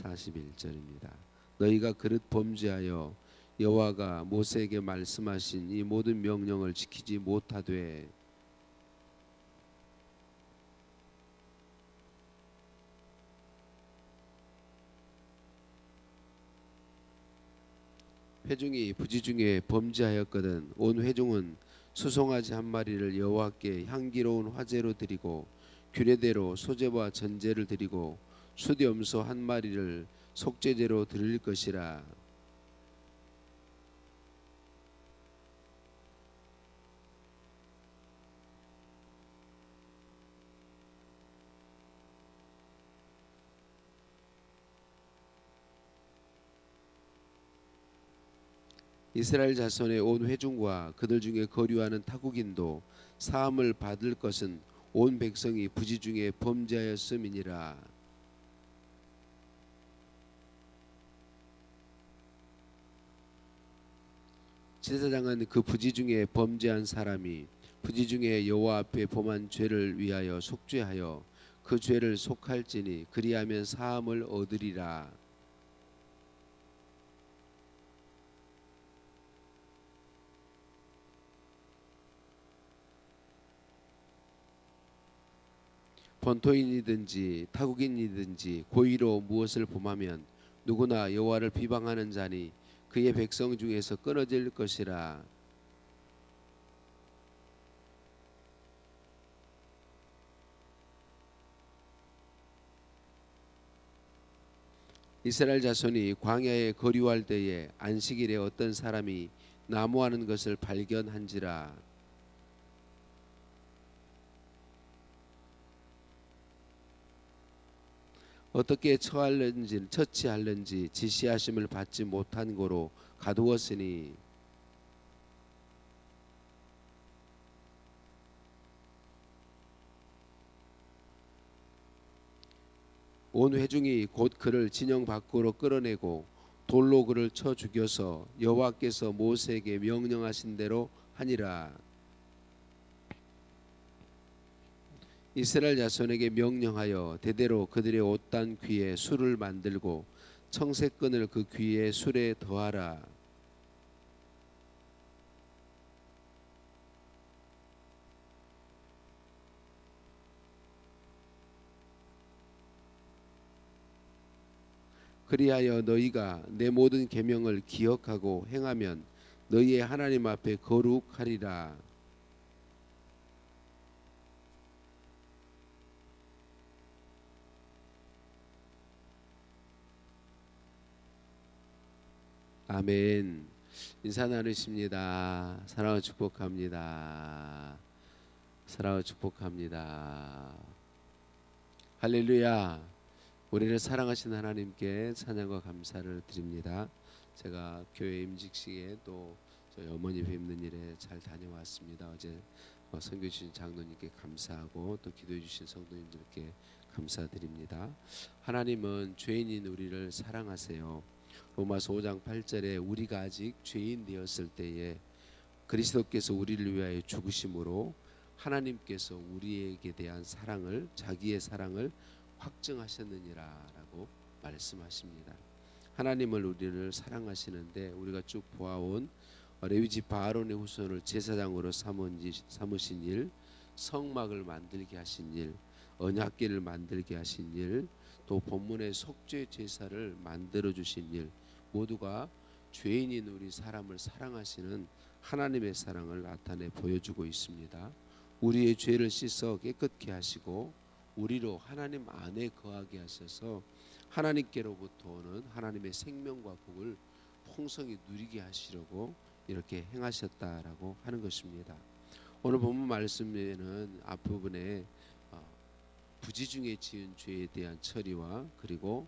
41절입니다. 너희가 그릇 범죄하여 여호와가 모세에게 말씀하신 이 모든 명령을 지키지 못하되 회중이 부지 중에 범죄하였거든 온 회중은 수송아지 한 마리를 여호와께 향기로운 화제로 드리고 규례대로 소제와 전제를 드리고 수염소 한 마리를 속죄제로 드릴 것이라. 이스라엘 자손의 온 회중과 그들 중에 거류하는 타국인도 사함을 받을 것은 온 백성이 부지 중에 범죄하였음이니라. 제사장은 그 부지 중에 범죄한 사람이 부지 중에 여호와 앞에 범한 죄를 위하여 속죄하여 그 죄를 속할지니 그리하면 사함을 얻으리라. 본토인이든지 타국인이든지 고의로 무엇을 범하면 누구나 여호와를 비방하는 자니 그의 백성 중에서 끊어질 것이라. 이스라엘 자손이 광야에 거류할 때에 안식일에 어떤 사람이 나무하는 것을 발견한지라. 어떻게 처치할는지 지시하심을 받지 못한 고로 가두었으니 온 회중이 곧 그를 진영 밖으로 끌어내고 돌로 그를 쳐 죽여서 여호와께서 모세에게 명령하신 대로 하니라. 이스라엘 자손에게 명령하여 대대로 그들의 옷단 귀에 술을 만들고 청색끈을 그 귀에 술에 더하라. 그리하여 너희가 내 모든 계명을 기억하고 행하면 너희의 하나님 앞에 거룩하리라. 아멘. 인사 나누십니다. 사랑을 축복합니다. 사랑을 축복합니다. 할렐루야. 우리를 사랑하신 하나님께 찬양과 감사를 드립니다. 제가 교회 임직식에 또 저희 어머니 뵙는 일에 잘 다녀왔습니다. 어제 선교 주신 장로님께 감사하고 또 기도해 주신 성도님들께 감사드립니다. 하나님은 죄인인 우리를 사랑하세요. 로마서 5장 8절에 우리가 아직 죄인 되었을 때에 그리스도께서 우리를 위하여 죽으심으로 하나님께서 우리에게 대한 사랑을 자기의 사랑을 확증하셨느니라라고 말씀하십니다. 하나님을 우리를 사랑하시는데 우리가 쭉 보아온 레위지파 아론의 후손을 제사장으로 삼으신 일, 성막을 만들게 하신 일, 언약궤를 만들게 하신 일, 또 본문의 속죄 제사를 만들어 주신 일, 모두가 죄인인 우리 사람을 사랑하시는 하나님의 사랑을 나타내 보여주고 있습니다. 우리의 죄를 씻어 깨끗게 하시고 우리로 하나님 안에 거하게 하셔서 하나님께로부터 오는 하나님의 생명과 복을 풍성히 누리게 하시려고 이렇게 행하셨다라고 하는 것입니다. 오늘 본문 말씀에는 앞부분에 부지 중에 지은 죄에 대한 처리와 그리고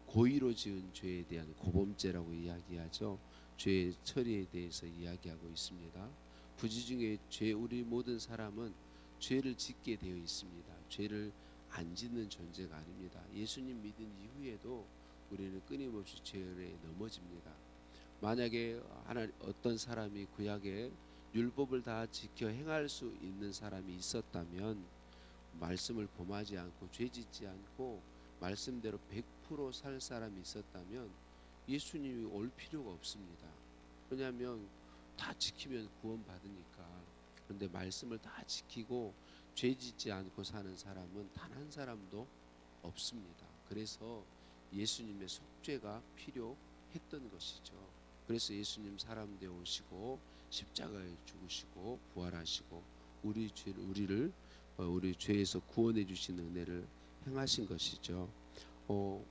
고의로 지은 죄에 대한 고범죄라고 이야기하죠. 죄의 처리에 대해서 이야기하고 있습니다. 부지 중에 우리 모든 사람은 죄를 짓게 되어 있습니다. 죄를 안 짓는 존재가 아닙니다. 예수님 믿은 이후에도 우리는 끊임없이 죄에 넘어집니다. 만약에 어떤 사람이 구약의 율법을 다 지켜 행할 수 있는 사람이 있었다면 말씀을 범하지 않고 죄 짓지 않고 말씀대로 100% 살 사람이 있었다면 예수님이 올 필요가 없습니다. 왜냐하면 다 지키면 구원받으니까. 그런데 말씀을 다 지키고 죄 짓지 않고 사는 사람은 단 한 사람도 없습니다. 그래서 예수님의 속죄가 필요했던 것이죠. 그래서 예수님 사람 되어 오시고 십자가에 죽으시고 부활하시고 우리를 우리 죄에서 구원해 주신 은혜를 행하신 것이죠.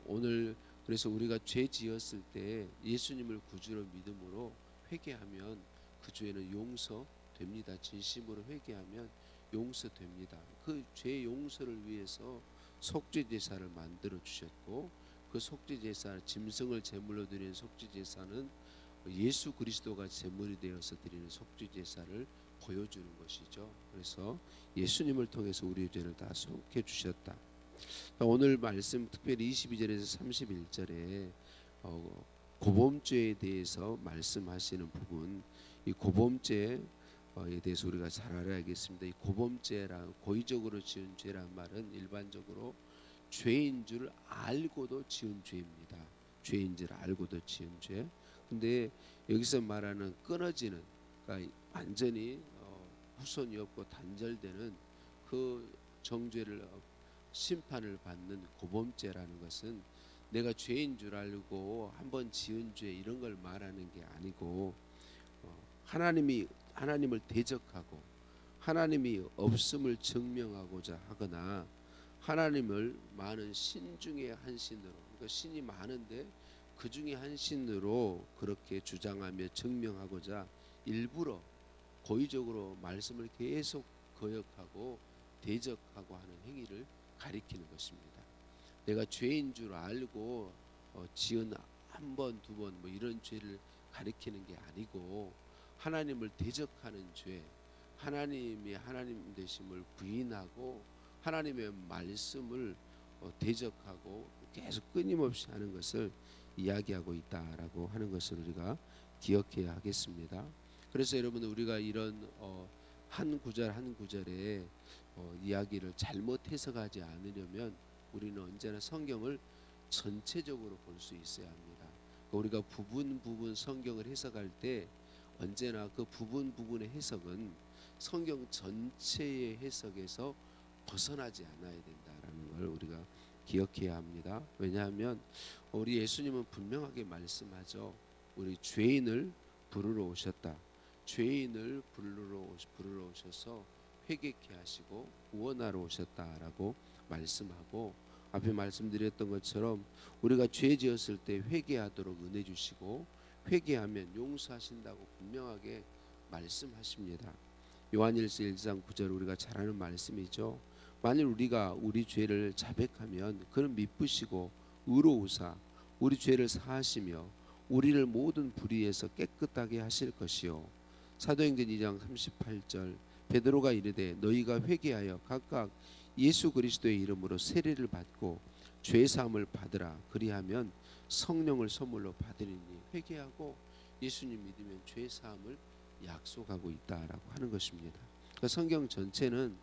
오늘 그래서 우리가 죄 지었을 때 예수님을 구주로 믿음으로 회개하면 그 죄는 용서됩니다. 진심으로 회개하면 용서됩니다. 그 죄 용서를 위해서 속죄 제사를 만들어 주셨고, 그 속죄 제사, 짐승을 제물로 드리는 속죄 제사는 예수 그리스도가 제물이 되어서 드리는 속죄 제사를 보여주는 것이죠. 그래서 예수님을 통해서 우리의 죄를 다 속해 주셨다. 오늘 말씀 특별히 22절에서 31절에 고범죄에 대해서 말씀하시는 부분, 이 고범죄에 대해서 우리가 잘 알아야겠습니다. 이 고범죄라, 고의적으로 지은 죄란 말은 일반적으로 죄인 줄 알고도 지은 죄입니다. 죄인 줄 알고도 지은 죄. 근데 여기서 말하는 끊어지는, 그러니까 완전히 후손이 없고 단절되는 그 정죄를 심판을 받는 고범죄라는 것은 내가 죄인 줄 알고 한번 지은 죄 이런 걸 말하는 게 아니고, 하나님을 대적하고 하나님이 없음을 증명하고자 하거나 하나님을 많은 신 중에 한 신으로, 그러니까 신이 많은데 그 중에 한 신으로 그렇게 주장하며 증명하고자 일부러 고의적으로 말씀을 계속 거역하고 대적하고 하는 행위를 가리키는 것입니다. 내가 죄인 줄 알고 지은 한 번, 두 번 뭐 이런 죄를 가리키는 게 아니고, 하나님을 대적하는 죄, 하나님이 하나님 되심을 부인하고 하나님의 말씀을 대적하고 계속 끊임없이 하는 것을 이야기하고 있다라고 하는 것을 우리가 기억해야 하겠습니다. 그래서 여러분, 우리가 이런 한 구절 한 구절에 이야기를 잘못 해석하지 않으려면 우리는 언제나 성경을 전체적으로 볼 수 있어야 합니다. 우리가 부분 성경을 해석할 때 언제나 그 부분의 해석은 성경 전체의 해석에서 벗어나지 않아야 된다라는 걸 우리가 기억해야 합니다. 왜냐하면 우리 예수님은 분명하게 말씀하죠. 우리 죄인을 부르러 오셨다. 죄인을 부르러 오셔서 회개케 하시고 구원하러 오셨다라고 말씀하고, 앞에 말씀드렸던 것처럼 우리가 죄 지었을 때 회개하도록 은혜 주시고 회개하면 용서하신다고 분명하게 말씀하십니다. 요한일서 1장 9절 우리가 잘 아는 말씀이죠. 만일 우리가 우리 죄를 자백하면 그는 미쁘시고 의로우사 우리 죄를 사하시며 우리를 모든 불의에서 깨끗하게 하실 것이요. 사도행전 2장 38절 베드로가 이르되 너희가 회개하여 각각 예수 그리스도의 이름으로 세례를 받고 죄 사함을 받으라. 그리하면 성령을 선물로 받으리니, 회개하고 예수님 믿으면 죄 사함을 약속하고 있다라고 하는 것입니다. 그 성경 전체는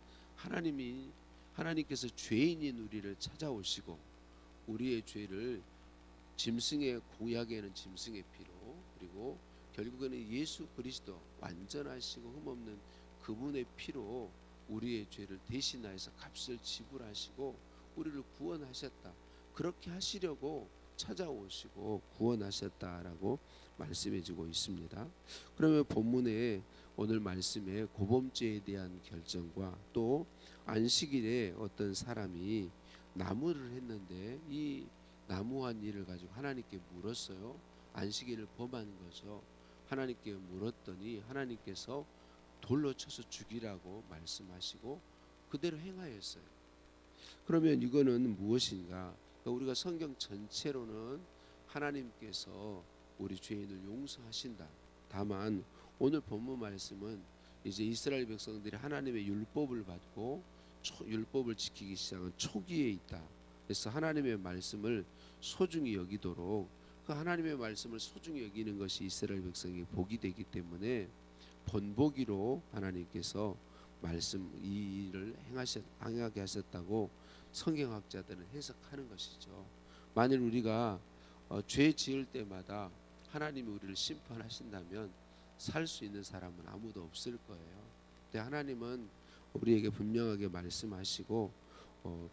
하나님께서 죄인인 우리를 찾아오시고 우리의 죄를 짐승의 구약에는 짐승의 피로, 그리고 결국에는 예수 그리스도 완전하시고 흠없는 그분의 피로 우리의 죄를 대신하여서 값을 지불하시고 우리를 구원하셨다. 그렇게 하시려고 찾아오시고 구원하셨다라고 말씀해주고 있습니다. 그러면 본문에 오늘 말씀에 고범죄에 대한 결정과 또 안식일에 어떤 사람이 나무를 했는데 이 나무한 일을 가지고 하나님께 물었어요. 안식일을 범한 거죠. 하나님께 물었더니 하나님께서 돌로 쳐서 죽이라고 말씀하시고 그대로 행하였어요. 그러면 이거는 무엇인가? 그러니까 우리가 성경 전체로는 하나님께서 우리 죄인을 용서하신다. 다만 오늘 본문 말씀은 이제 이스라엘 백성들이 하나님의 율법을 받고 율법을 지키기 시작한 초기에 있다. 그래서 하나님의 말씀을 소중히 여기도록, 그 하나님의 말씀을 소중히 여기는 것이 이스라엘 백성의 복이 되기 때문에 본보기로 하나님께서 말씀 이 일을 행하게 하셨다고 성경학자들은 해석하는 것이죠. 만일 우리가 죄 지을 때마다 하나님이 우리를 심판하신다면 살 수 있는 사람은 아무도 없을 거예요. 근데 하나님은 우리에게 분명하게 말씀하시고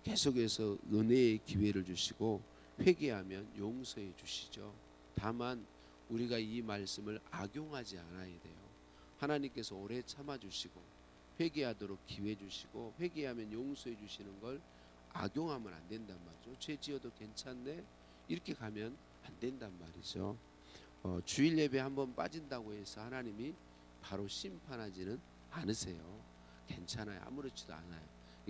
계속해서 은혜의 기회를 주시고 회개하면 용서해 주시죠. 다만 우리가 이 말씀을 악용하지 않아야 돼요. 하나님께서 오래 참아 주시고 회개하도록 기회 주시고 회개하면 용서해 주시는 걸 악용하면 안 된단 말이죠. 죄 지어도 괜찮네 이렇게 가면 안 된단 말이죠. 주일 예배 한번 빠진다고 해서 하나님이 바로 심판하지는 않으세요. 괜찮아요. 아무렇지도 않아요.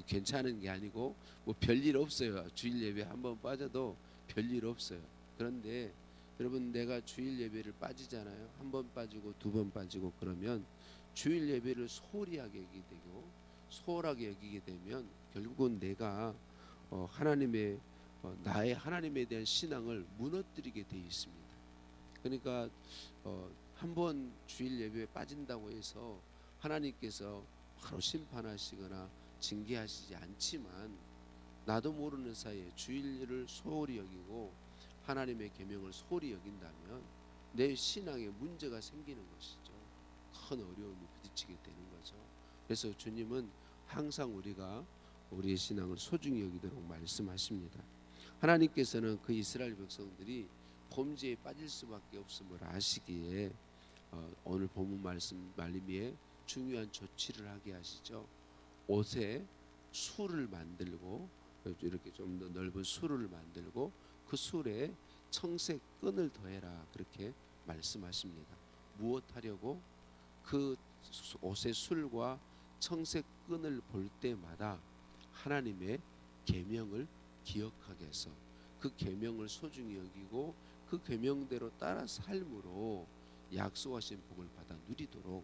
괜찮은 게 아니고 뭐 별일 없어요. 주일 예배 한번 빠져도 별일 없어요. 그런데 여러분 내가 주일 예배를 빠지잖아요. 한 번 빠지고 두 번 빠지고 그러면 주일 예배를 소홀히 여기게 되고 소홀하게 여기게 되면 결국은 내가 하나님의 나의 하나님에 대한 신앙을 무너뜨리게 돼 있습니다. 그러니까 한번 주일 예배에 빠진다고 해서 하나님께서 바로 심판하시거나 징계하시지 않지만 나도 모르는 사이에 주일을 소홀히 여기고 하나님의 계명을 소홀히 여긴다면 내 신앙에 문제가 생기는 것이죠. 큰 어려움이 부딪히게 되는 거죠. 그래서 주님은 항상 우리가 우리의 신앙을 소중히 여기도록 말씀하십니다. 하나님께서는 그 이스라엘 백성들이 범죄에 빠질 수밖에 없음을 아시기에 오늘 본문 말씀 말미에 중요한 조치를 하게 하시죠. 옷에 술을 만들고 이렇게 좀 더 넓은 술을 만들고 그 술에 청색 끈을 더해라 그렇게 말씀하십니다. 무엇 하려고? 그 옷의 술과 청색 끈을 볼 때마다 하나님의 계명을 기억하게 해서 그 계명을 소중히 여기고 그 계명대로 따라 삶으로 약속하신 복을 받아 누리도록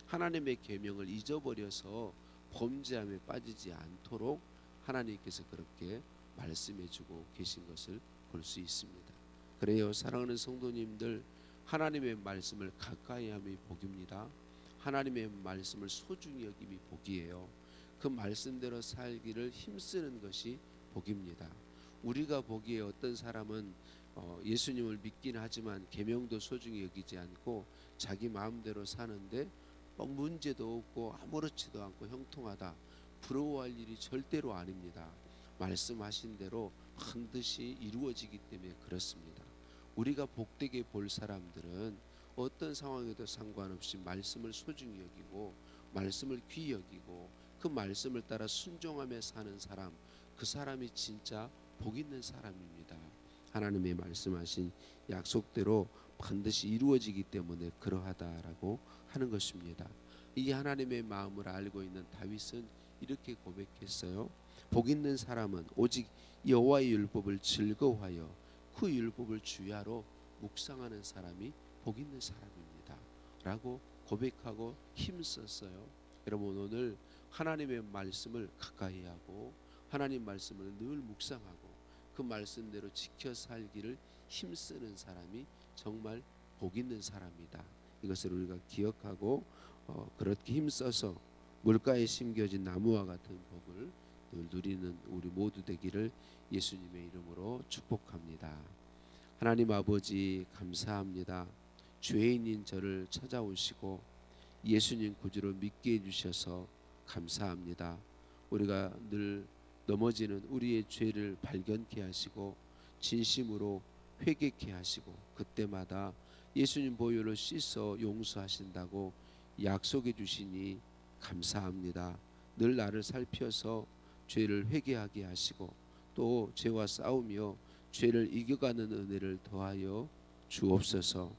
하나님의 계명을 잊어버려서 범죄함에 빠지지 않도록 하나님께서 그렇게 말씀해주고 계신 것을 볼 수 있습니다. 그래요, 사랑하는 성도님들, 하나님의 말씀을 가까이 함이 복입니다. 하나님의 말씀을 소중히 여김이 복이에요. 그 말씀대로 살기를 힘쓰는 것이 복입니다. 우리가 보기에 어떤 사람은 예수님을 믿긴 하지만 계명도 소중히 여기지 않고 자기 마음대로 사는데 문제도 없고 아무렇지도 않고 형통하다, 부러워할 일이 절대로 아닙니다. 말씀하신 대로 반드시 이루어지기 때문에 그렇습니다. 우리가 복되게 볼 사람들은 어떤 상황에도 상관없이 말씀을 소중히 여기고 말씀을 귀히 여기고 그 말씀을 따라 순종하며 사는 사람, 그 사람이 진짜 복 있는 사람입니다. 하나님의 말씀하신 약속대로 반드시 이루어지기 때문에 그러하다라고 하는 것입니다. 이 하나님의 마음을 알고 있는 다윗은 이렇게 고백했어요. 복 있는 사람은 오직 여호와의 율법을 즐거워하여 그 율법을 주야로 묵상하는 사람이 복 있는 사람입니다 라고 고백하고 힘썼어요. 여러분 오늘 하나님의 말씀을 가까이 하고 하나님 말씀을 늘 묵상하고 그 말씀대로 지켜 살기를 힘쓰는 사람이 정말 복 있는 사람이다. 이것을 우리가 기억하고 그렇게 힘써서 물가에 심겨진 나무와 같은 복을 늘 누리는 우리 모두 되기를 예수님의 이름으로 축복합니다. 하나님 아버지 감사합니다. 죄인인 저를 찾아오시고 예수님 구주로 믿게 해주셔서 감사합니다. 우리가 늘 넘어지는 우리의 죄를 발견케 하시고 진심으로 회개케 하시고 그때마다 예수님 보혈로 씻어 용서하신다고 약속해 주시니 감사합니다. 늘 나를 살펴서 죄를 회개하게 하시고 또 죄와 싸우며 죄를 이겨가는 은혜를 더하여 주옵소서.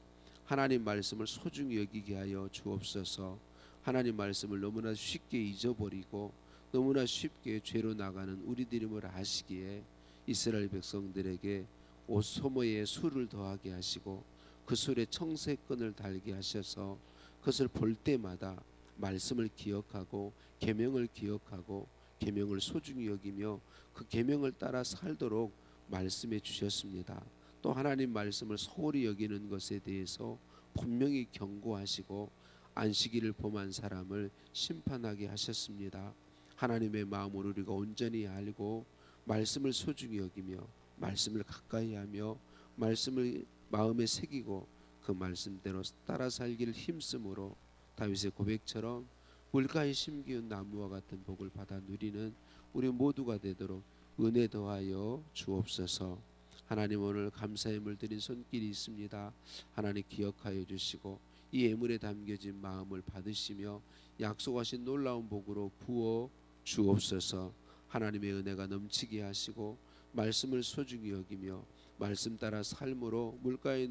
하나님 말씀을 소중히 여기게 하여 주옵소서. 하나님 말씀을 너무나 쉽게 잊어버리고 너무나 쉽게 죄로 나가는 우리들임을 아시기에 이스라엘 백성들에게 옷 소모에 술을 더하게 하시고 그 술에 청색끈을 달게 하셔서 그것을 볼 때마다 말씀을 기억하고 계명을 기억하고 계명을 소중히 여기며 그 계명을 따라 살도록 말씀해 주셨습니다. 또 하나님 말씀을 소홀히 여기는 것에 대해서 분명히 경고하시고 안식일을 범한 사람을 심판하게 하셨습니다. 하나님의 마음을 우리가 온전히 알고 말씀을 소중히 여기며 말씀을 가까이 하며 말씀을 마음에 새기고 그 말씀대로 따라 살기를 힘쓰므로 다윗의 고백처럼 물가에 심기운 나무와 같은 복을 받아 누리는 우리 모두가 되도록 은혜 더하여 주옵소서. 하나님, 오늘 감사의 물들인 손길이 있습니다. 하나님 기억하여 주시고 이 예물에 담겨진 마음을 받으시며 약속하신 놀라운 복으로 부어 주옵소서. 하나님의 은혜가 넘치게 하시고 말씀을 소중히 여기며 말씀 따라 삶으로 물가에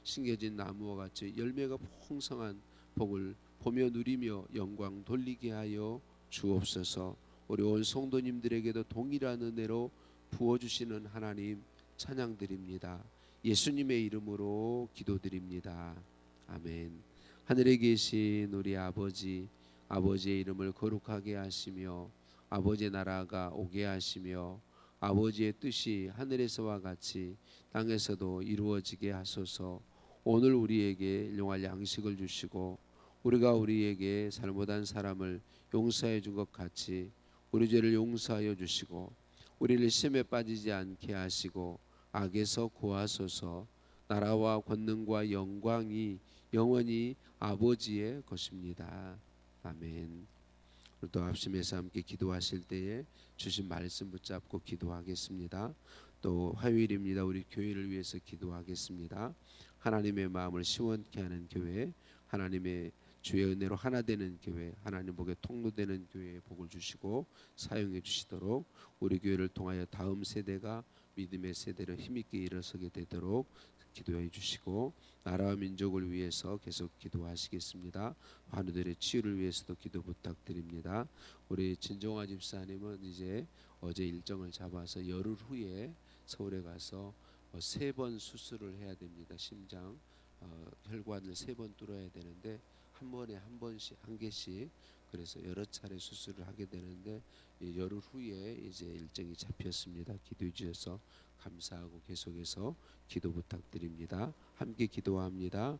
심겨진 나무와 같이 열매가 풍성한 복을 보며 누리며 영광 돌리게 하여 주옵소서. 우리 온 성도님들에게도 동일한 은혜로 부어주시는 하나님 찬양드립니다. 예수님의 이름으로 기도드립니다. 아멘. 하늘에 계신 우리 아버지, 아버지의 이름을 거룩하게 하시며 아버지의 나라가 오게 하시며 아버지의 뜻이 하늘에서와 같이 땅에서도 이루어지게 하소서. 오늘 우리에게 일용할 양식을 주시고 우리가 우리에게 잘못한 사람을 용서해 준 것 같이 우리 죄를 용서하여 주시고 우리를 시험에 빠지지 않게 하시고 악에서 구하소서. 나라와 권능과 영광이 영원히 아버지의 것입니다. 아멘. 또 합심해서 함께 기도하실 때에 주신 말씀 붙잡고 기도하겠습니다. 또 화요일입니다. 우리 교회를 위해서 기도하겠습니다. 하나님의 마음을 시원케 하는 교회, 하나님의 주의 은혜로 하나 되는 교회, 하나님 복의 통로되는 교회에 복을 주시고 사용해 주시도록 우리 교회를 통하여 다음 세대가 믿음의 세대로 힘있게 일어서게 되도록 기도해 주시고 나라와 민족을 위해서 계속 기도하시겠습니다. 환우들의 치유를 위해서도 기도 부탁드립니다. 우리 진정화 집사님은 이제 어제 일정을 잡아서 열흘 후에 서울에 가서 3번 수술을 해야 됩니다. 심장 혈관을 3번 뚫어야 되는데 한 번에 한 번씩 한 개씩, 그래서 여러 차례 수술을 하게 되는데 열흘 후에 이제 일정이 잡혔습니다. 기도해 주셔서 감사하고 계속해서 기도 부탁드립니다. 함께 기도합니다.